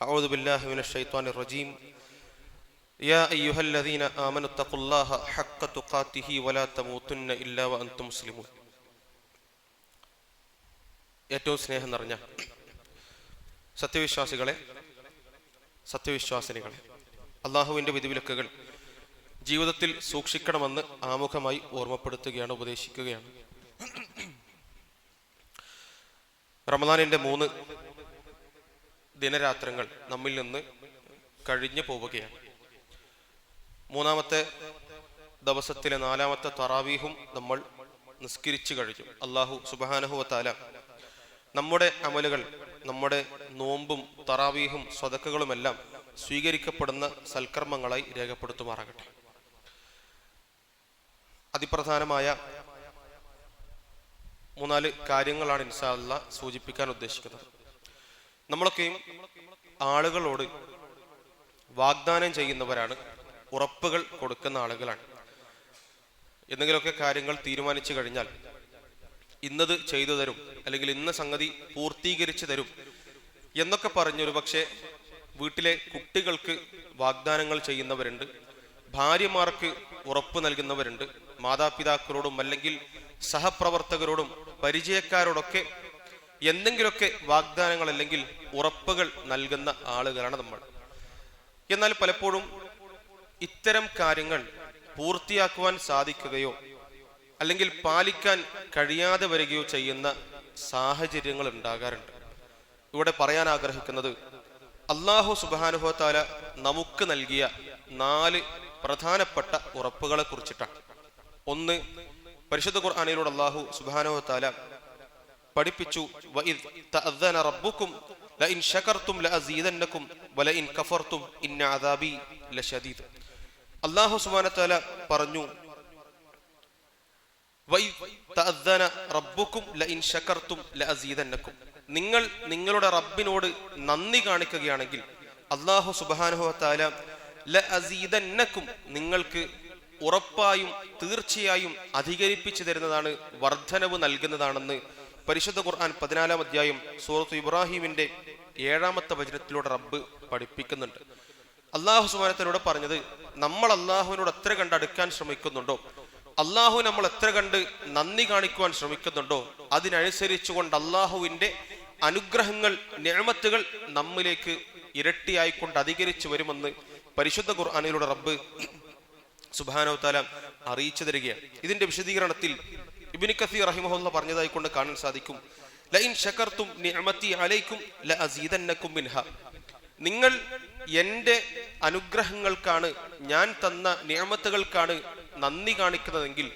أعوذ بالله من الشيطان الرجيم يا أيها الذين آمنوا اتقوا الله حق تقاته ولا تموتن إلا وأنتم مسلمون. ഏറ്റവും സ്നേഹം നിറഞ്ഞ സത്യവിശ്വാസികളെ, സത്യവിശ്വാസിനികളെ, അള്ളാഹുവിൻ്റെ വിധിവിലക്കുകൾ ജീവിതത്തിൽ സൂക്ഷിക്കണമെന്ന് ആമുഖമായി ഓർമ്മപ്പെടുത്തുകയാണ്, ഉപദേശിക്കുകയാണ്. റമദാനിൻ്റെ 3 ദിനരാത്രങ്ങൾ നമ്മിൽ നിന്ന് കഴിഞ്ഞു പോവുകയാണ്. 3-ാമത്തെ ദിവസത്തിലെ 4-ാമത്തെ തറാവീഹും നമ്മൾ നിസ്കരിച്ചു കഴിഞ്ഞു. അള്ളാഹു സുബ്ഹാനഹു വ തആല നമ്മുടെ അമലുകൾ, നമ്മുടെ നോമ്പും തറാവീഹും സ്വതക്കകളുമെല്ലാം സ്വീകരിക്കപ്പെടുന്ന സൽക്കർമ്മങ്ങളായി രേഖപ്പെടുത്തുമാറാകട്ടെ. അതിപ്രധാനമായ 3-4 കാര്യങ്ങളാണ് ഇൻഷാ അല്ലാഹ് സൂചിപ്പിക്കാൻ ഉദ്ദേശിക്കുന്നത്. നമ്മളൊക്കെയും ആളുകളോട് വാഗ്ദാനം ചെയ്യുന്നവരാണ്, ഉറപ്പുകൾ കൊടുക്കുന്ന ആളുകളാണ്. എന്തെങ്കിലുമൊക്കെ കാര്യങ്ങൾ തീരുമാനിച്ചു കഴിഞ്ഞാൽ ഇന്നത് ചെയ്തു തരും, അല്ലെങ്കിൽ ഇന്ന സംഗതി പൂർത്തീകരിച്ചു തരും എന്നൊക്കെ പറഞ്ഞൊരു പക്ഷേ വീട്ടിലെ കുട്ടികൾക്ക് വാഗ്ദാനങ്ങൾ ചെയ്യുന്നവരുണ്ട്, ഭാര്യമാർക്ക് ഉറപ്പ് നൽകുന്നവരുണ്ട്, മാതാപിതാക്കളോടും അല്ലെങ്കിൽ സഹപ്രവർത്തകരോടും പരിചയക്കാരോടൊക്കെ എന്തെങ്കിലുമൊക്കെ വാഗ്ദാനങ്ങൾ അല്ലെങ്കിൽ ഉറപ്പുകൾ നൽകുന്ന ആളുകളാണ് നമ്മൾ. എന്നാൽ പലപ്പോഴും ഇത്തരം കാര്യങ്ങൾ പൂർത്തിയാക്കുവാൻ സാധിക്കുകയോ അല്ലെങ്കിൽ പാലിക്കാൻ കഴിയാതെ വരികയോ ചെയ്യുന്ന സാഹചര്യങ്ങൾ ഉണ്ടാകാറുണ്ട്. ഇവിടെ പറയാൻ ആഗ്രഹിക്കുന്നത് അല്ലാഹു സുബ്ഹാനഹു വ തആല നമുക്ക് നൽകിയ 4 പ്രധാനപ്പെട്ട ഉറപ്പുകളെ കുറിച്ചിട്ടാണ്. ഒന്ന്, പരിശുദ്ധ ഖുർആനിലൂടെ അല്ലാഹു സുബ്ഹാനഹു വ തആല പഠിപ്പിച്ചു, വഇദ് തഅദ്ദന റബ്ബുക്കും ലഇൻ ശകർതും ലഅസീദന്നകും വലഇൻ കഫർതും ഇന്ന അദാബി ലശദീദ്. അല്ലാഹു സുബ്ഹാനഹു വ തആല പറഞ്ഞു, വഇദ് തഅദ്ദന റബ്ബുക്കും ലഇൻ ശകർതും ലഅസീദന്നകും. നിങ്ങൾ നിങ്ങളുടെ റബ്ബിനോട് നന്ദി കാണിക്കുകയാണെങ്കിൽ അല്ലാഹു സുബ്ഹാനഹു വ തആല ലഅസീദന്നകും നിങ്ങൾക്ക് ഉറപ്പായും തീർച്ചയായും അധികരിപ്പിച്ചു തരുന്നതാണ്, വർധനവ് നൽകുന്നതാണെന്ന് പരിശുദ്ധ ഖുർആൻ 14-ാം അധ്യായം സൂറത്ത് ഇബ്രാഹിമിന്റെ 7-ാമത്തെ വചനത്തിലൂടെ റബ്ബ് പഠിപ്പിക്കുന്നുണ്ട്. അല്ലാഹു സുബ്ഹാനഹു വ തആലയോട് പറഞ്ഞത്, നമ്മൾ അല്ലാഹുവിനോട് എത്ര കണ്ട് അടുക്കാൻ ശ്രമിക്കുന്നുണ്ടോ, അല്ലാഹു നമ്മൾ എത്ര കണ്ട് നന്ദി കാണിക്കുവാൻ ശ്രമിക്കുന്നുണ്ടോ, അതിനനുസരിച്ചുകൊണ്ട് അല്ലാഹുവിന്റെ അനുഗ്രഹങ്ങൾ, നിഅമത്തുകൾ നമ്മിലേക്ക് ഇരട്ടിയായിക്കൊണ്ട് അധികരിച്ചു വരുമെന്ന് പരിശുദ്ധ ഖുർആനിലൂടെ റബ്ബ് സുബ്ഹാനഹു വ തആല അറിയിച്ചു തരികയാണ്. ഇതിന്റെ വിശദീകരണത്തിൽ ഇബ്നു കസീർ റഹിമഹുല്ലാഹ് പറഞ്ഞതായി കൊണ്ട് കാണാൻ സാധിക്കും, ലഇൻ ശകർതും നിഅമതി അലൈക്കും ലഅസീദന്നകും മിൻഹാ. നിങ്ങൾ എൻ്റെ അനുഗ്രഹങ്ങൾക്കാണ്, ഞാൻ തന്ന നിഅമത്തുകൾക്കാണ് നന്ദി കാണിക്കുന്നതെങ്കിൽ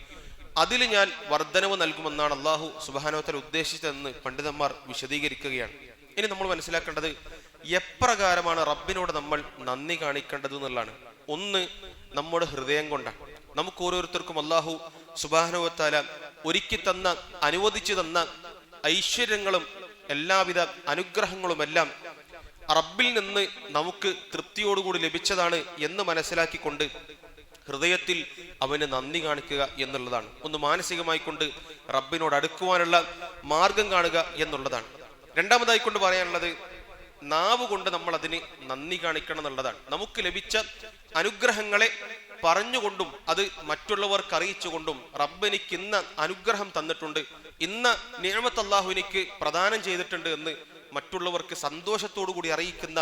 അതിൽ ഞാൻ വർധനവ് നൽകുമെന്നാണ് അല്ലാഹു സുബ്ഹാനഹു വ തആല ഉദ്ദേശിച്ചതെന്ന് പണ്ഡിതന്മാർ വിശദീകരിക്കുകയാണ്. ഇനി നമ്മൾ മനസ്സിലാക്കേണ്ടത് എപ്രകാരമാണ് റബ്ബിനോട് നമ്മൾ നന്ദി കാണിക്കേണ്ടത് എന്നുള്ളതാണ്. ഒന്ന്, നമ്മുടെ ഹൃദയം കൊണ്ടാണ്. നമുക്ക് ഓരോരുത്തർക്കും അല്ലാഹു സുബ്ഹാനഹു വ തആല ഒരുക്കി തന്ന, അനുവദിച്ചു തന്ന ഐശ്വര്യങ്ങളും എല്ലാവിധ അനുഗ്രഹങ്ങളുമെല്ലാം റബ്ബിൽ നിന്ന് നമുക്ക് തൃപ്തിയോടുകൂടി ലഭിച്ചതാണ് എന്ന് മനസ്സിലാക്കിക്കൊണ്ട് ഹൃദയത്തിൽ അവന് നന്ദി കാണിക്കുക എന്നുള്ളതാണ്. ഒന്ന് മാനസികമായി കൊണ്ട് റബ്ബിനോട് അടുക്കുവാനുള്ള മാർഗം കാണുക എന്നുള്ളതാണ്. രണ്ടാമതായിക്കൊണ്ട് പറയാനുള്ളത്, നാവ് കൊണ്ട് നമ്മൾ അതിന് നന്ദി കാണിക്കണം എന്നുള്ളതാണ്. നമുക്ക് ലഭിച്ച അനുഗ്രഹങ്ങളെ പറഞ്ഞുകൊണ്ടും അത് മറ്റുള്ളവർക്ക് അറിയിച്ചുകൊണ്ടും, റബ്ബ് എനിക്ക് ഇന്ന അനുഗ്രഹം തന്നിട്ടുണ്ട്, ഇന്ന നിഅമത്ത് അല്ലാഹു എനിക്ക് പ്രദാനം ചെയ്തിട്ടുണ്ട് എന്ന് മറ്റുള്ളവർക്ക് സന്തോഷത്തോടു കൂടി അറിയിക്കുന്ന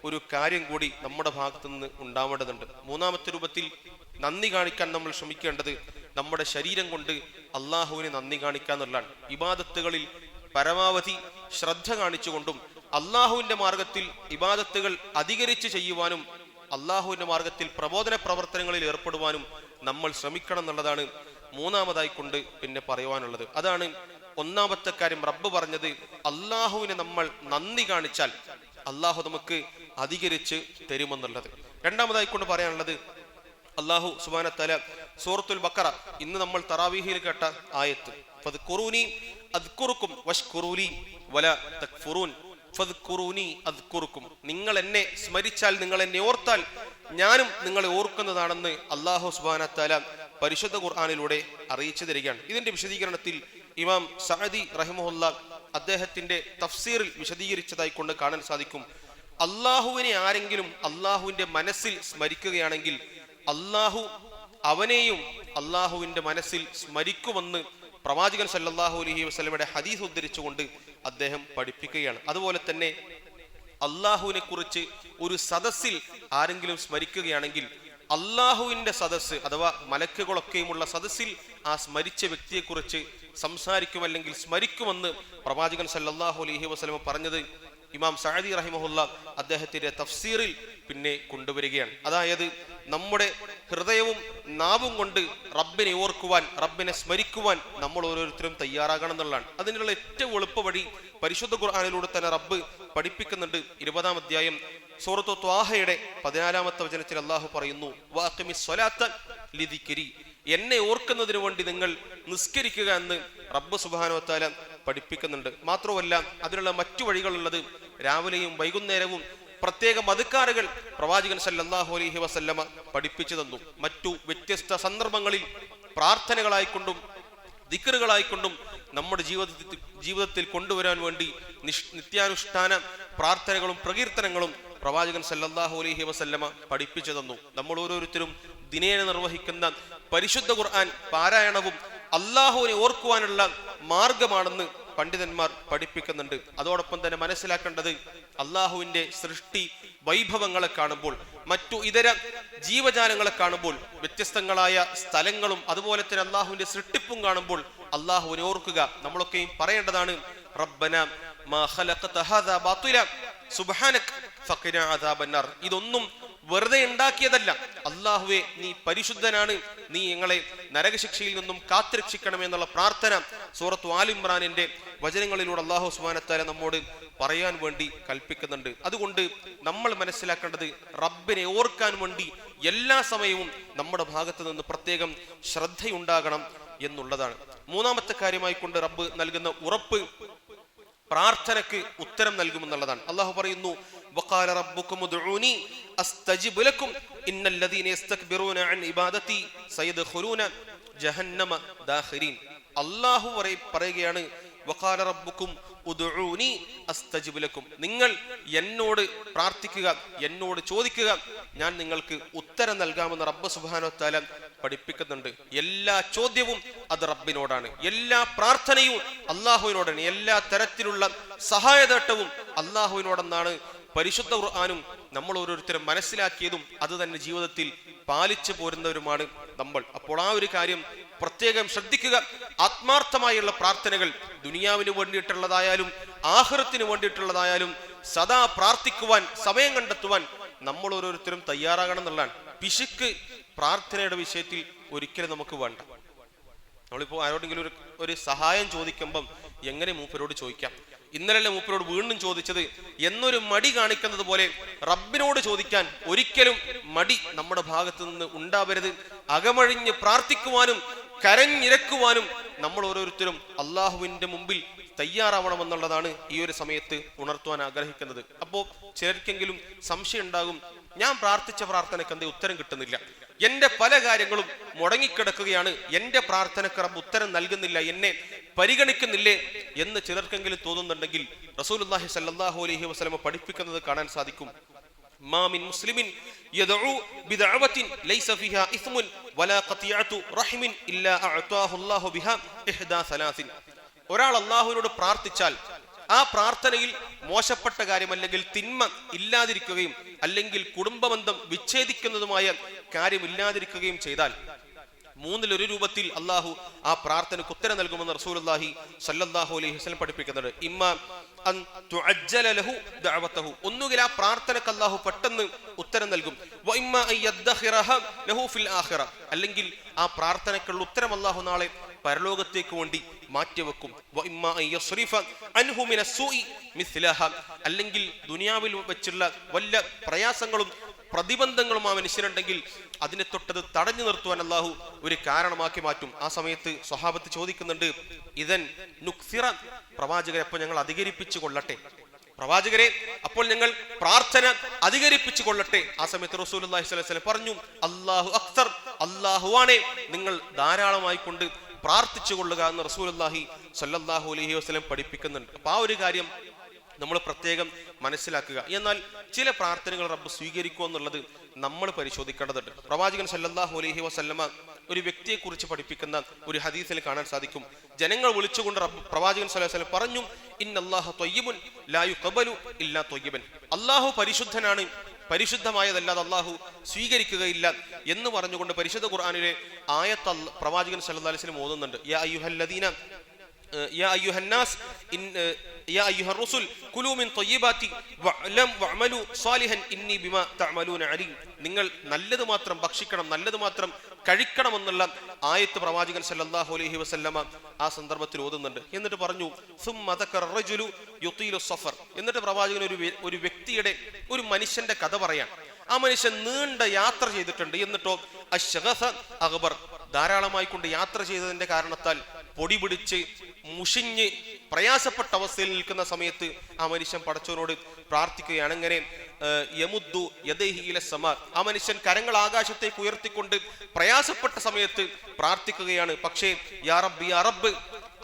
ഒരു കാര്യം കൂടി നമ്മുടെ ഭാഗത്തു നിന്ന് ഉണ്ടാവേണ്ടതുണ്ട്. 3-ാമത്തെ രൂപത്തിൽ നന്ദി കാണിക്കാൻ നമ്മൾ ശ്രമിക്കേണ്ടത് നമ്മുടെ ശരീരം കൊണ്ട് അല്ലാഹുവിന് നന്ദി കാണിക്കുക എന്നുള്ളതാണ്. ഇബാദത്തുകളിൽ പരമാവധി ശ്രദ്ധ കാണിച്ചുകൊണ്ടും അല്ലാഹുവിന്റെ മാർഗത്തിൽ ഇബാദത്തുകൾ അധികരിച്ച് ചെയ്യുവാനും അല്ലാഹുവിന്റെ മാർഗത്തിൽ പ്രബോധന പ്രവർത്തനങ്ങളിൽ ഏർപ്പെടുവാനും നമ്മൾ ശ്രമിക്കണം എന്നുള്ളതാണ് 3-ാമതായിക്കൊണ്ട് പിന്നെ പറയുവാനുള്ളത്. അതാണ് 1-ാമത്തെ കാര്യം. റബ്ബ് പറഞ്ഞത്, അല്ലാഹുവിനെ നമ്മൾ നന്ദി കാണിച്ചാൽ അല്ലാഹു നമുക്ക് അധികരിച്ച് തരുമെന്നുള്ളത്. 2-ാമതായിക്കൊണ്ട് പറയാനുള്ളത്, അല്ലാഹു സുബ്ഹാനഹു വ തആല സൂറത്തുൽ ബഖറ, ഇന്ന് നമ്മൾ തറാവീഹിൽ കേട്ട ആയത്ത്, ഫദ്കുറൂനി അദ്കുറുക്കും വഷ്കുറൂലി വലാ തക്ഫുറൂൻ ഫദ്കുറൂനി അദ്കുറുക്കും. നിങ്ങൾ എന്നെ സ്മരിച്ചാൽ, നിങ്ങൾ എന്നെ ഓർത്താൽ ഞാനും നിങ്ങളെ ഓർക്കുന്നതാണെന്ന് അല്ലാഹു സുബ്ഹാനഹു വ തആല പരിശുദ്ധ ഖുർആനിലൂടെ അറിയിച്ചു തരികയാണ്. ഇതിന്റെ വിശദീകരണത്തിൽ ഇമാം സഅദി റഹിമഹുല്ലാഹ് അദ്ദേഹത്തിന്റെ തഫ്സീറിൽ വിശദീകരിച്ചതായി കൊണ്ട് കാണാൻ സാധിക്കും. അള്ളാഹുവിനെ ആരെങ്കിലും അള്ളാഹുവിന്റെ മനസ്സിൽ സ്മരിക്കുകയാണെങ്കിൽ അള്ളാഹു അവനെയും അള്ളാഹുവിന്റെ മനസ്സിൽ സ്മരിക്കുമെന്ന് പ്രവാചകൻ സല്ലല്ലാഹു അലൈഹി വസല്ലമയുടെ ഹദീസ് ഉദ്ധരിച്ചുകൊണ്ട് അദ്ദേഹം പഠിപ്പിക്കുകയാണ്. അതുപോലെ തന്നെ അള്ളാഹുവിനെ കുറിച്ച് ഒരു സദസ്സിൽ ആരെങ്കിലും സ്മരിക്കുകയാണെങ്കിൽ അള്ളാഹുവിന്റെ സദസ്സ് അഥവാ മലക്കുകളൊക്കെയുമുള്ള സദസ്സിൽ ആ സ്മരിച്ച വ്യക്തിയെക്കുറിച്ച് സംസാരിക്കും അല്ലെങ്കിൽ സ്മരിക്കുമെന്ന് പ്രവാചകൻ സല്ലല്ലാഹു അലൈഹി വസല്ലമ പറഞ്ഞത് ഇമാം സഅദി റഹിമഹുല്ല അദ്ദേഹത്തിന്റെ തഫ്സീറിൽ പിന്നെ കൊണ്ടുവരികയാണ്. അതായത് നമ്മുടെ ഹൃദയവും നാവും കൊണ്ട് റബ്ബിനെ ഓർക്കുവാൻ, റബ്ബിനെ സ്മരിക്കുവാൻ നമ്മൾ ഓരോരുത്തരും തയ്യാറാകണം എന്നുള്ളതാണ്. അതിനുള്ള ഏറ്റവും എളുപ്പ വഴി പരിശുദ്ധ ഖുർആനിലൂടെ തന്നെ റബ്ബ് പഠിപ്പിക്കുന്നുണ്ട്. 20-ാം അധ്യായം സൂറത്തു ത്വാഹയുടെ 14-ാമത്തെ വചനത്തിൽ അള്ളാഹു പറയുന്നു, വഅഖിമിസ് സ്വലാത്ത ലിദിക്രി, എന്നെ ഓർക്കുന്നതിന് വേണ്ടി നിങ്ങൾ നിസ്കരിക്കുക എന്ന് റബ്ബ് സുബ്ഹാനഹു വ തആല പഠിപ്പിക്കുന്നുണ്ട്. മാത്രമല്ല അതിനുള്ള മറ്റു വഴികളുള്ളത് രാവിലെയും വൈകുന്നേരവും പ്രത്യേക മദ്കാറുകൾ പ്രവാചകൻ സല്ലല്ലാഹു അലൈഹി വസല്ലമ പഠിപ്പിച്ചു തന്നു. മറ്റു വ്യത്യസ്ത സന്ദർഭങ്ങളിൽ പ്രാർത്ഥനകളായിക്കൊണ്ടും ദിക്റുകളായിക്കൊണ്ടും നമ്മുടെ ജീവിതത്തിൽ കൊണ്ടുവരാൻ വേണ്ടി നിത്യാനുഷ്ഠാന പ്രാർത്ഥനകളും പ്രകീർത്തനങ്ങളും പ്രവാചകൻ സല്ലല്ലാഹു അലൈഹി വസല്ലമ പഠിപ്പിച്ചു തന്നു. നമ്മൾ ഓരോരുത്തരും ദിനേന നിർവഹിക്കുന്ന പരിശുദ്ധ ഖുർആൻ പാരായണവും അള്ളാഹുവിനെ ഓർക്കുവാനുള്ള മാർഗമാണെന്ന് പണ്ഡിതന്മാർ പഠിപ്പിക്കുന്നുണ്ട്. അതോടൊപ്പം തന്നെ മനസ്സിലാക്കേണ്ടത് അള്ളാഹുവിന്റെ സൃഷ്ടി വൈഭവങ്ങളെ കാണുമ്പോൾ, മറ്റു ഇതര ജീവജാലങ്ങളെ കാണുമ്പോൾ, വ്യത്യസ്തങ്ങളായ സ്ഥലങ്ങളും അതുപോലെ തന്നെ അള്ളാഹുവിന്റെ സൃഷ്ടിപ്പും കാണുമ്പോൾ അള്ളാഹുവിനെ ഓർക്കുക. നമ്മളൊക്കെയും പറയേണ്ടതാണ്, റബ്ബന മാ ഖലഖത ഹാദാ ബാതില സുബ്ഹാനക ഫഖിനാ അദാബന്നാർ. ഇതൊന്നും വെറുതെ ഉണ്ടാക്കിയതല്ല. അള്ളാഹുവെ, നീ പരിശുദ്ധനാണ്, നീ ഞങ്ങളെ നരകശിക്ഷയിൽ നിന്നും കാത്തുരക്ഷിക്കണമെന്നുള്ള പ്രാർത്ഥന സൂറത്തു ആൽ ഇമ്രാനിന്റെ വചനങ്ങളിലൂടെ അള്ളാഹു സുബ്ഹാനഹു വ തആല നമ്മോട് പറയാൻ വേണ്ടി കൽപ്പിക്കുന്നുണ്ട്. അതുകൊണ്ട് നമ്മൾ മനസ്സിലാക്കേണ്ടത് റബ്ബിനെ ഓർക്കാൻ വേണ്ടി എല്ലാ സമയവും നമ്മുടെ ഭാഗത്ത് നിന്ന് പ്രത്യേകം ശ്രദ്ധയുണ്ടാകണം എന്നുള്ളതാണ്. മൂന്നാമത്തെ കാര്യമായി കൊണ്ട് റബ്ബ് നൽകുന്ന ഉറപ്പ് പ്രാർത്ഥനക്ക് ഉത്തരം നൽകുമെന്നുള്ളതാണ്. അള്ളാഹു പറയുന്നു, വഖാല റബ്ബുകും ഉദ്ഉനി അസ്തജിബ് ലക്കും ഇന്നല്ലദീന യസ്തക്ബിറൂന അൻ ഇബാദതി സയദ്ഖുലൂന ജഹന്നമ ദാഖിരീൻ. അള്ളാഹു പറയുകയാണ്, വഖാല റബ്ബുകും ഉദ്ഉനി അസ്തജിബ് ലക്കും, നിങ്ങൾ എന്നോട് പ്രാർത്ഥിക്കുക, എന്നോട് ചോദിക്കുക, ഞാൻ നിങ്ങൾക്ക് ഉത്തരം നൽകാമെന്ന് റബ്ബ് സുബ്ഹാനഹു വ തആല പഠിപ്പിക്കുന്നുണ്ട്. എല്ലാ ചോദ്യവും അത് റബ്ബിനോടാണ്, എല്ലാ പ്രാർത്ഥനയും അള്ളാഹുവിനോടാണ്, എല്ലാ തരത്തിലുള്ള സഹായതേട്ടവും അള്ളാഹുവിനോടെന്നാണ് പരിശുദ്ധ ഖുർആനും നമ്മൾ ഓരോരുത്തരും മനസ്സിലാക്കിയതും അത് തന്നെ ജീവിതത്തിൽ പാലിച്ചു പോരുന്നവരുമാണ് നമ്മൾ. അപ്പോൾ ആ ഒരു കാര്യം പ്രത്യേകം ശ്രദ്ധിക്കുക. ആത്മാർത്ഥമായുള്ള പ്രാർത്ഥനകൾ ദുനിയാവിന് വേണ്ടിയിട്ടുള്ളതായാലും ആഖിറത്തിന് വേണ്ടിയിട്ടുള്ളതായാലും സദാ പ്രാർത്ഥിക്കുവാൻ, സമയം കണ്ടെത്തുവാൻ നമ്മൾ ഓരോരുത്തരും തയ്യാറാകണം എന്നുള്ളതാണ്. പിശുക്ക് പ്രാർത്ഥനയുടെ വിഷയത്തിൽ ഒരിക്കലും നമുക്ക് വേണ്ട. നമ്മളിപ്പോ ആരോടെങ്കിലും ഒരു സഹായം ചോദിക്കുമ്പം എങ്ങനെ മൂപ്പരോട് ചോദിക്കാം? ഇന്നലെ മൂപ്പരോട് വീണ്ടും ചോദിച്ചത് എന്നൊരു മടി കാണിക്കുന്നത് പോലെ റബ്ബിനോട് ചോദിക്കാൻ ഒരിക്കലും മടി നമ്മുടെ ഭാഗത്ത് നിന്ന് ഉണ്ടാവരുത്. അകമഴിഞ്ഞ് പ്രാർത്ഥിക്കുവാനും കരഞ്ഞിരക്കുവാനും നമ്മൾ ഓരോരുത്തരും അള്ളാഹുവിന്റെ മുമ്പിൽ തയ്യാറാവണമെന്നുള്ളതാണ് ഈ ഒരു സമയത്ത് ഉണർത്തുവാൻ ആഗ്രഹിക്കുന്നത്. അപ്പോ ചിലർക്കെങ്കിലും സംശയം ഉണ്ടാകും, ഞാൻ പ്രാർത്ഥിച്ച പ്രാർത്ഥനയ്ക്ക് എന്തേ ഉത്തരം കിട്ടുന്നില്ല, എന്റെ പല കാര്യങ്ങളും മുടങ്ങിക്കിടക്കുകയാണ്, എന്റെ പ്രാർത്ഥനയ്ക്ക് റബ്ബ് ഉത്തരം നൽകുന്നില്ല, എന്നെ പരിഗണിക്കുന്നില്ലേ എന്ന് ചിലർക്കെങ്കിലും തോന്നുന്നുണ്ടെങ്കിൽ റസൂലുള്ളാഹി സ്വല്ലല്ലാഹു അലൈഹി വസല്ലം പഠിപ്പിക്കുന്നത് കാണാൻ സാധിക്കും. മാ മിൻ മുസ്ലിമിൻ യദഉ ബിദഅവത്തിൻ ലൈസ ഫിഹാ ഇസ്മുൻ വലാ ഖതിഅതു റഹിമിൻ ഇല്ലാ അഅതാഹു അല്ലാഹു ബിഹാ ഇഹ്ദാ സലാസിൻ. ഒരാൾ അല്ലാഹുവിനോട് പ്രാർത്ഥിച്ചാൽ ആ പ്രാർത്ഥനയിൽ മോശപ്പെട്ട കാര്യം അല്ലെങ്കിൽ തിന്മ ഇല്ലാതിരിക്കുകയും അല്ലെങ്കിൽ കുടുംബബന്ധം വിച്ഛേദിക്കുന്നതുമായ കാര്യം ഇല്ലാതിരിക്കുകയും ചെയ്താൽ മൂന്നിലൊരു രൂപത്തിൽ അള്ളാഹു ആ പ്രാർത്ഥനയ്ക്ക് ഉത്തരം നൽകുമെന്ന് റസൂലുള്ളാഹി സ്വല്ലല്ലാഹു അലൈഹി വസല്ലം പഠിപ്പിക്കുന്നുണ്ട്. ഇമ്മാ അൻ തുഅജ്ജല ലഹു ദഅവതഹു, ഒന്നുകിൽ ആ പ്രാർത്ഥനയ്ക്ക് അള്ളാഹു പെട്ടെന്ന് ഉത്തരം നൽകും. വ ഇമ്മാ അൻ യദ്ഖിറഹ ലഹു ഫിൽ ആഖിറ, അല്ലെങ്കിൽ ആ പ്രാർത്ഥനയ്ക്കുള്ള ഉത്തരം അള്ളാഹു നാളെ പരലോകത്തേക്ക് വേണ്ടി മാറ്റിവെക്കും. വ ഇമ്മാ അൻ യസ്രിഫ അൻഹു മിനസ്സൂഇ മിസ്ലഹ, അല്ലെങ്കിൽ ദുനിയാവിൽ വെച്ചുള്ള വല്ല പ്രയാസങ്ങളും പ്രതിബന്ധങ്ങളും ആ മനുഷ്യരുണ്ടെങ്കിൽ അതിനെ തൊട്ടത് തടഞ്ഞു നിർത്തുവാൻ അള്ളാഹു ഒരു കാരണമാക്കി മാറ്റും. ആ സമയത്ത് സ്വഹാബത്ത് ചോദിക്കുന്നുണ്ട്, ഇദൻ നുക്സിറ, പ്രവാചകരെ അപ്പോൾ ഞങ്ങൾ അധികരിപ്പിച്ചു കൊള്ളട്ടെ, പ്രവാചകരെ അപ്പോൾ ഞങ്ങൾ പ്രാർത്ഥന അധികരിപ്പിച്ചു കൊള്ളട്ടെ. ആ സമയത്ത് റസൂലുള്ളാഹി സ്വല്ലല്ലാഹു അലൈഹി വസല്ലം പറഞ്ഞു, അല്ലാഹു അക്തർ, അല്ലാഹുവാണേ നിങ്ങൾ ധാരാളമായി കൊണ്ട് പ്രാർത്ഥിച്ചു കൊള്ളുക എന്ന് റസൂലുള്ളാഹി സ്വല്ലല്ലാഹു അലൈഹി വസല്ലം പഠിപ്പിക്കുന്നുണ്ട്. അപ്പൊ ആ ഒരു കാര്യം നമ്മൾ പ്രത്യേകം മനസ്സിലാക്കുക. എന്നാൽ ചില പ്രാർത്ഥനകൾ റബ്ബ് സ്വീകരിക്കുക എന്നുള്ളത് നമ്മൾ പരിശോധിക്കേണ്ടതുണ്ട്. പ്രവാചകൻ സല്ലല്ലാഹു അലൈഹി വസല്ലമ ഒരു വ്യക്തിയെ കുറിച്ച് പഠിപ്പിക്കുന്ന ഒരു ഹദീസിൽ കാണാൻ സാധിക്കും. ജനങ്ങൾ വിളിച്ചുകൊണ്ട് പ്രവാചകൻ സല്ലല്ലാഹു അലൈഹി വസല്ലം പറഞ്ഞു, ഇന്നല്ലാഹ ത്വയ്യിബുൻ ലാ യുഖബലു ഇല്ലാ ത്വയ്യിബൻ. അല്ലാഹു പരിശുദ്ധനാണ്, പരിശുദ്ധമായതല്ലാതെ അല്ലാഹു സ്വീകരിക്കുകയില്ല എന്ന് പറഞ്ഞുകൊണ്ട് പരിശുദ്ധ ഖുർആനിലെ ആയത്ത് പ്രവാചകൻ സല്ലല്ലാഹു അലൈഹി വസല്ലം ഓതുന്നുണ്ട്. യാ അയ്യുഹല്ലദീന യാ അയ്യുഹന്നാസ് യാ അയ്യുഹർ റസൂൽ കുലൂ മിൻ ത്വയ്യിബാതി വഅലം വഅമലു സാലിഹൻ ഇന്നി ബിമാ തഅമലൂന അലീം. നിങ്ങൾ നല്ലത് മാത്രം ഭക്ഷിക്കണം, നല്ലത് മാത്രം കഴിക്കണമെന്നുള്ള ആയത്ത് പ്രവാചകൻ സല്ലല്ലാഹു അലൈഹി വസല്ലമ ആ സന്ദർഭത്തിൽ ഓതുന്നുണ്ട്. എന്നിട്ട് പറഞ്ഞു സുമ്മ ദക്കറ റജുലു യുതീലു സഫർ. എന്നിട്ട് പ്രവാചകൻ ഒരു വ്യക്തിയുടെ, ഒരു മനുഷ്യന്റെ കഥ പറയാൻ. ആ മനുഷ്യൻ നീണ്ട യാത്ര ചെയ്തിട്ടുണ്ട്. എന്നിട്ടോ അശ്ശഗസ അഗ്ബർ, ധാരാളമായി കൊണ്ട് യാത്ര ചെയ്തതിന്റെ കാരണത്താൽ പൊടി പിടിച്ച് മുഷിഞ്ഞ് പ്രയാസപ്പെട്ട അവസ്ഥയിൽ നിൽക്കുന്ന സമയത്ത് ആ മനുഷ്യൻ പടച്ചവനോട് പ്രാർത്ഥിക്കുകയാണ്. അങ്ങനെ യമുദ്ദു യദൈഹി ഇല സമാ, ആ മനുഷ്യൻ കരങ്ങൾ ആകാശത്തേക്ക് ഉയർത്തിക്കൊണ്ട് പ്രയാസപ്പെട്ട സമയത്ത് പ്രാർത്ഥിക്കുകയാണ്. പക്ഷേ യാ റബ്ബ് യാ റബ്ബ്,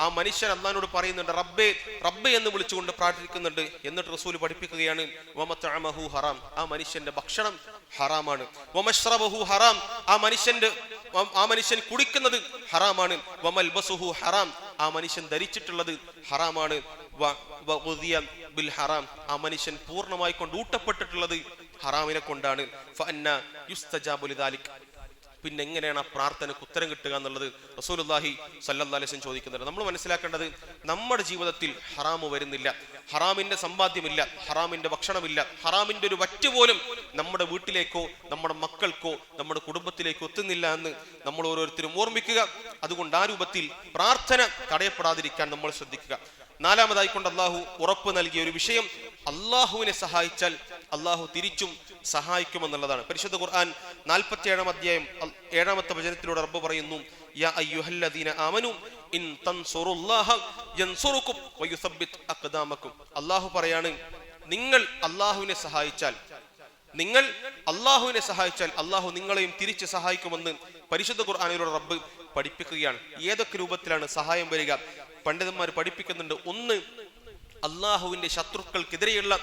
ആ മനുഷ്യൻ അല്ലാഹുവിനോട് പറയുന്നുണ്ട് റബ്ബേ റബ്ബേ എന്ന് വിളിച്ചുകൊണ്ട് പ്രാർത്ഥിക്കുന്നുണ്ട്. എന്നിട്ട് റസൂൽ പഠിപ്പിക്കുകയാണ് വമതഅമഹു ഹറാം, ആ മനുഷ്യന്റെ ഭക്ഷണം ഹറാമാണ്. വമശ്റബഹു ഹറാം, ആ മനുഷ്യൻ കുടിക്കുന്നത് ഹറാമാണ്. വമൽബസുഹു ഹറാം, ആ മനുഷ്യൻ ധരിച്ചിട്ടുള്ളത് ഹറാമാണ്. വഉദിയ ബിൽ ഹറാം, ആ മനുഷ്യൻ പൂർണ്ണമായി കൊണ്ട് ഊട്ടപ്പെട്ടിട്ടുള്ളത് ഹറാമിനെ കൊണ്ടാണ്. ഫഅന്ന യുസ്തജാബു ലിദാലിക്, പിന്നെ എങ്ങനെയാണ് ആ പ്രാർത്ഥനയ്ക്ക് ഉത്തരം കിട്ടുക എന്നുള്ളത് റസൂലുള്ളാഹി സ്വല്ലല്ലാഹു അലൈഹി വസല്ലം ചോദിക്കുന്നുണ്ട്. നമ്മൾ മനസ്സിലാക്കേണ്ടത് നമ്മുടെ ജീവിതത്തിൽ ഹറാമ് വരുന്നില്ല, ഹറാമിന്റെ സമ്പാദ്യമില്ല, ഹറാമിന്റെ ഭക്ഷണമില്ല, ഹറാമിന്റെ ഒരു വറ്റ് പോലും നമ്മുടെ വീട്ടിലേക്കോ നമ്മുടെ മക്കൾക്കോ നമ്മുടെ കുടുംബത്തിലേക്കോ എത്തുന്നില്ല എന്ന് നമ്മൾ ഓരോരുത്തരും ഓർമ്മിക്കുക. അതുകൊണ്ട് ആ രൂപത്തിൽ പ്രാർത്ഥന തടയപ്പെടാതിരിക്കാൻ നമ്മൾ ശ്രദ്ധിക്കുക. നാലാമതായിക്കൊണ്ട് അള്ളാഹു ഉറപ്പ് നൽകിയ ഒരു വിഷയം, അള്ളാഹുവിനെ സഹായിച്ചാൽ അള്ളാഹു തിരിച്ചും സഹായിക്കുമെന്നുള്ളതാണ്. പരിശുദ്ധ ഖുർആൻ 47-ാം അധ്യായം 7-ാമത്തെ വചനത്തിലൂടെ റബ്ബ് പറയുന്നു, യാ അയ്യുഹല്ലദീന ആമനു ഇൻ തൻസുറുല്ലാഹ യൻസുറുകും വയുസബ്ബിത് അഖ്ദാമകും. അള്ളാഹു പറയാണ്, നിങ്ങൾ അള്ളാഹുവിനെ സഹായിച്ചാൽ അള്ളാഹു നിങ്ങളെയും തിരിച്ച് സഹായിക്കുമെന്ന് പരിശുദ്ധ ഖുർആനിലൂടെ റബ്ബ് പഠിപ്പിക്കുകയാണ്. ഏതൊക്കെ രൂപത്തിലാണ് സഹായം വരിക? പണ്ഡിതന്മാർ പഠിപ്പിക്കുന്നുണ്ട്. ഒന്ന്, അള്ളാഹുവിന്റെ ശത്രുക്കൾക്കെതിരെയുള്ള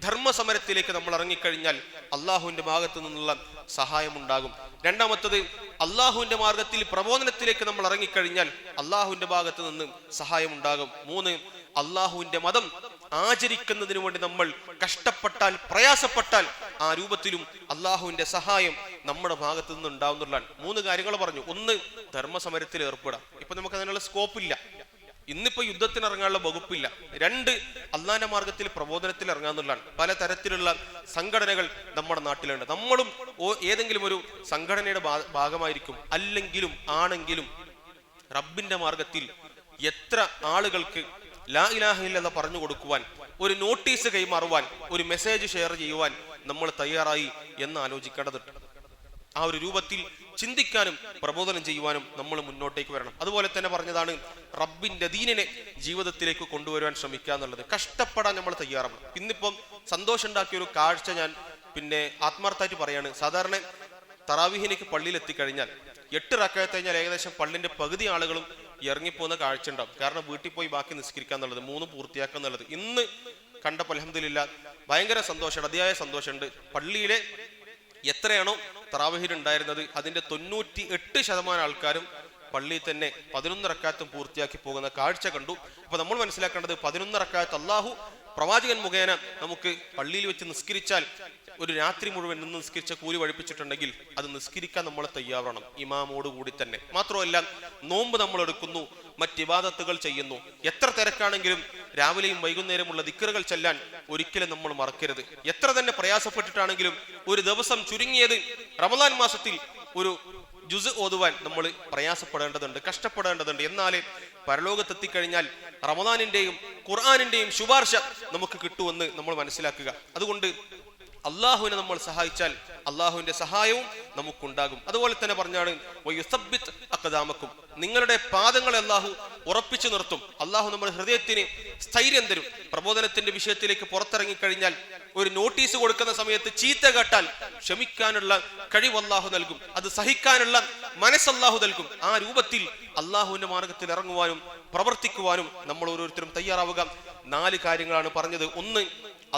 ധർമ്മസമരത്തിലേക്ക് നമ്മൾ ഇറങ്ങിക്കഴിഞ്ഞാൽ അള്ളാഹുവിന്റെ ഭാഗത്തു നിന്നുള്ള സഹായം ഉണ്ടാകും. രണ്ടാമത്തത്, അള്ളാഹുവിന്റെ മാർഗത്തിൽ പ്രബോധനത്തിലേക്ക് നമ്മൾ ഇറങ്ങിക്കഴിഞ്ഞാൽ അള്ളാഹുവിന്റെ ഭാഗത്തു നിന്ന് സഹായം ഉണ്ടാകും. മൂന്ന്, അള്ളാഹുവിന്റെ മതം ആചരിക്കുന്നതിന് വേണ്ടി നമ്മൾ കഷ്ടപ്പെട്ടാൽ, പ്രയാസപ്പെട്ടാൽ ആ രൂപത്തിലും അള്ളാഹുവിന്റെ സഹായം നമ്മുടെ ഭാഗത്തു നിന്ന് ഉണ്ടാവുന്നതാണ്. 3 കാര്യങ്ങൾ പറഞ്ഞു. ഒന്ന്, ധർമ്മസമരത്തിൽ ഏർപ്പെടാം. ഇപ്പൊ നമുക്ക് അതിനുള്ള സ്കോപ്പില്ല, ഇന്നിപ്പോ യുദ്ധത്തിന് ഇറങ്ങാനുള്ള വകുപ്പില്ല. 2, അള്ളാന്റെ മാർഗത്തിൽ പ്രബോധനത്തിൽ ഇറങ്ങാന്നുള്ളതാണ്. പല തരത്തിലുള്ള സംഘടനകൾ നമ്മുടെ നാട്ടിലുണ്ട്. നമ്മളും ഏതെങ്കിലും ഒരു സംഘടനയുടെ ഭാഗമായിരിക്കും. അല്ലെങ്കിലും ആണെങ്കിലും റബ്ബിന്റെ മാർഗത്തിൽ എത്ര ആളുകൾക്ക് ലാ ഇലാഹ ഇല്ലല്ലാഹ് പറഞ്ഞു കൊടുക്കുവാൻ, ഒരു നോട്ടീസ് കൈമാറുവാൻ, ഒരു മെസ്സേജ് ഷെയർ ചെയ്യുവാൻ നമ്മൾ തയ്യാറായി എന്ന് ആലോചിക്കേണ്ടതുണ്ട്. ആ ഒരു രൂപത്തിൽ ചിന്തിക്കാനും പ്രബോധനം ചെയ്യുവാനും നമ്മൾ മുന്നോട്ടേക്ക് വരണം. അതുപോലെ തന്നെ പറഞ്ഞതാണ്, റബ്ബിന്റെ ദീനിനെ ജീവിതത്തിലേക്ക് കൊണ്ടുവരുവാൻ ശ്രമിക്കുക എന്നുള്ളത്. കഷ്ടപ്പെടാൻ നമ്മൾ തയ്യാറാണ്. ഇന്നിപ്പം സന്തോഷം ഉണ്ടാക്കിയ ഒരു കാഴ്ച ഞാൻ ആത്മാർത്ഥമായിട്ട് പറയാണ്. സാധാരണ തറാവീഹിലേക്ക് പള്ളിയിൽ എത്തിക്കഴിഞ്ഞാൽ 8 റക്അത്ത് കഴിഞ്ഞാൽ ഏകദേശം പള്ളിന്റെ പകുതി ആളുകളും ഇറങ്ങിപ്പോകുന്ന കാഴ്ച ഉണ്ടാവും. കാരണം വീട്ടിൽ പോയി ബാക്കി നിസ്കരിക്കുക എന്നുള്ളത്, 3 പൂർത്തിയാക്കുക എന്നുള്ളത്. ഇന്ന് കണ്ടപ്പോൾ അൽഹംദുലില്ലാഹ് ഭയങ്കര സന്തോഷമുണ്ട്, അതിയായ സന്തോഷമുണ്ട്. പള്ളിയിലെ എത്രയാണോ തറാവീഹിൽ ഉണ്ടായിരുന്നത് അതിന്റെ 98% ആൾക്കാരും പള്ളിയിൽ തന്നെ 11 റക്അത്തും പൂർത്തിയാക്കി പോകുന്ന കാഴ്ച കണ്ടു. അപ്പൊ നമ്മൾ മനസ്സിലാക്കേണ്ടത്, 11 റക്അത്ത് അള്ളാഹു പ്രവാചകൻ മുഖേന നമുക്ക് പള്ളിയിൽ വെച്ച് നിസ്കരിച്ചാൽ, ഒരു രാത്രി മുഴുവൻ നിന്ന് നിസ്കരിച്ച കൂലി പഠിപ്പിച്ചിട്ടുണ്ടെങ്കിൽ അത് നിസ്കരിക്കാൻ നമ്മൾ തയ്യാറാവണം, ഇമാമോട് കൂടി തന്നെ. മാത്രമല്ല, നോമ്പ് നമ്മൾ എടുക്കുന്നു, മറ്റിബാദത്തുകൾ ചെയ്യുന്നു. എത്ര തിരക്കാണെങ്കിലും രാവിലെയും വൈകുന്നേരമുള്ള ദിക്റുകൾ ചെല്ലാൻ ഒരിക്കലും നമ്മൾ മറക്കരുത്. എത്ര തന്നെ പ്രയാസപ്പെട്ടിട്ടാണെങ്കിലും ഒരു ദിവസം ചുരുങ്ങിയത് റമദാൻ മാസത്തിൽ ഒരു ജുസ് ഓതുവാൻ നമ്മൾ പ്രയാസപ്പെടേണ്ടതുണ്ട്, കഷ്ടപ്പെടേണ്ടതുണ്ട്. എന്നാലേ പരലോകത്തെത്തിക്കഴിഞ്ഞാൽ റമദാനിന്റെയും ഖുർആനിന്റെയും ശുപാർശ നമുക്ക് കിട്ടുമെന്ന് നമ്മൾ മനസ്സിലാക്കുക. അതുകൊണ്ട് അള്ളാഹുവിനെ നമ്മൾ സഹായിച്ചാൽ അള്ളാഹുവിന്റെ സഹായവും നമുക്കുണ്ടാകും. അതുപോലെ തന്നെ പറഞ്ഞാണ് വയുസബ്ബിത് അഖ്ദാമകും, നിങ്ങളുടെ പാദങ്ങളെ അള്ളാഹു ഉറപ്പിച്ചു നിർത്തും. അള്ളാഹു നമ്മുടെ ഹൃദയത്തിന് സ്ഥൈര്യം തരും. പ്രബോധനത്തിന്റെ വിഷയത്തിലേക്ക് പുറത്തിറങ്ങിക്കഴിഞ്ഞാൽ, ഒരു നോട്ടീസ് കൊടുക്കുന്ന സമയത്ത് ചീത്ത കേട്ടാൽ ക്ഷമിക്കാനുള്ള കഴിവ് അള്ളാഹു നൽകും, അത് സഹിക്കാനുള്ള മനസ്സ് അള്ളാഹു നൽകും. ആ രൂപത്തിൽ അള്ളാഹുവിന്റെ മാർഗത്തിൽ ഇറങ്ങുവാനും പ്രവർത്തിക്കുവാനും നമ്മൾ ഓരോരുത്തരും തയ്യാറാവുക. 4 കാര്യങ്ങളാണ് പറഞ്ഞത്. ഒന്ന്,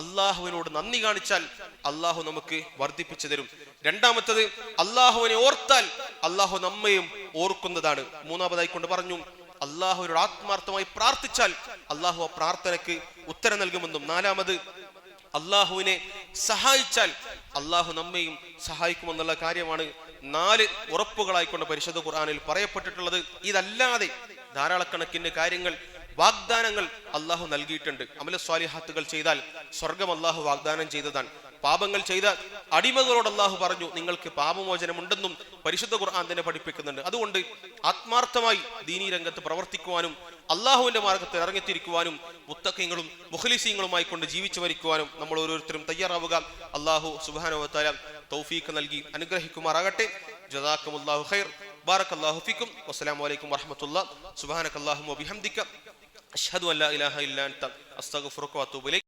അള്ളാഹുവിനോട് നന്ദി കാണിച്ചാൽ അള്ളാഹു നമുക്ക് വർദ്ധിപ്പിച്ചു തരും. രണ്ടാമത്തത്, അള്ളാഹുവിനെ ഓർത്താൽ അള്ളാഹു നമ്മയും ഓർക്കുന്നതാണ്. മൂന്നാമതായി കൊണ്ട് പറഞ്ഞു, അള്ളാഹുവിനോട് ആത്മാർത്ഥമായി പ്രാർത്ഥിച്ചാൽ അള്ളാഹു ആ പ്രാർത്ഥനയ്ക്ക് ഉത്തരം നൽകുമെന്നും. നാലാമത്, അള്ളാഹുവിനെ സഹായിച്ചാൽ അള്ളാഹു നമ്മയും സഹായിക്കുമെന്നുള്ള കാര്യമാണ് 4 ഉറപ്പുകളായിക്കൊണ്ട് പരിശുദ്ധ ഖുർആനിൽ പറയപ്പെട്ടിട്ടുള്ളത്. ഇതല്ലാതെ ധാരാളക്കണക്കിന് കാര്യങ്ങൾ, വാഗ്ദാനങ്ങൾ അള്ളാഹു നൽകിയിട്ടുണ്ട്. അമല സ്വാലിഹാത്തുകൾ ചെയ്താൽ സ്വർഗം അള്ളാഹു വാഗ്ദാനം ചെയ്തതാണ്. പാപങ്ങൾ ചെയ്ത അടിമകളോട് അള്ളാഹു പറഞ്ഞു നിങ്ങൾക്ക് പാപമോചനമുണ്ടെന്നും പരിശുദ്ധ ഖുർആൻ തന്നെ പഠിപ്പിക്കുന്നുണ്ട്. അതുകൊണ്ട് ആത്മാർത്ഥമായി ദീനീ രംഗത്ത് പ്രവർത്തിക്കുവാനും അള്ളാഹുവിന്റെ മാർഗത്തിൽ ഇറങ്ങിത്തിരിക്കുവാനും മുത്തഖീങ്ങളും മുഖ്ലിസീങ്ങളുമായി കൊണ്ട് ജീവിച്ചു മരിക്കുവാനും നമ്മൾ ഓരോരുത്തരും തയ്യാറാവുക. അള്ളാഹു സുബ്ഹാനഹു വ തആല തൗഫീഖ് നൽകി അനുഗ്രഹിക്കുമാറാകട്ടെ. ജസാക്കുമുല്ലാഹു ഖൈർ. ബാറകല്ലാഹു ഫീക്കും. വസ്സലാമു അലൈക്കും വറഹ്മത്തുള്ളാഹി. സുബ്ഹാനകല്ലാഹുമ്മ വബിഹംദിക അഷ്ഹദു അൻ ലാ ഇലാഹ ഇല്ലാ അൻത അസ്തഗ്ഫിറുക വഅതൂബു ഇലൈക്.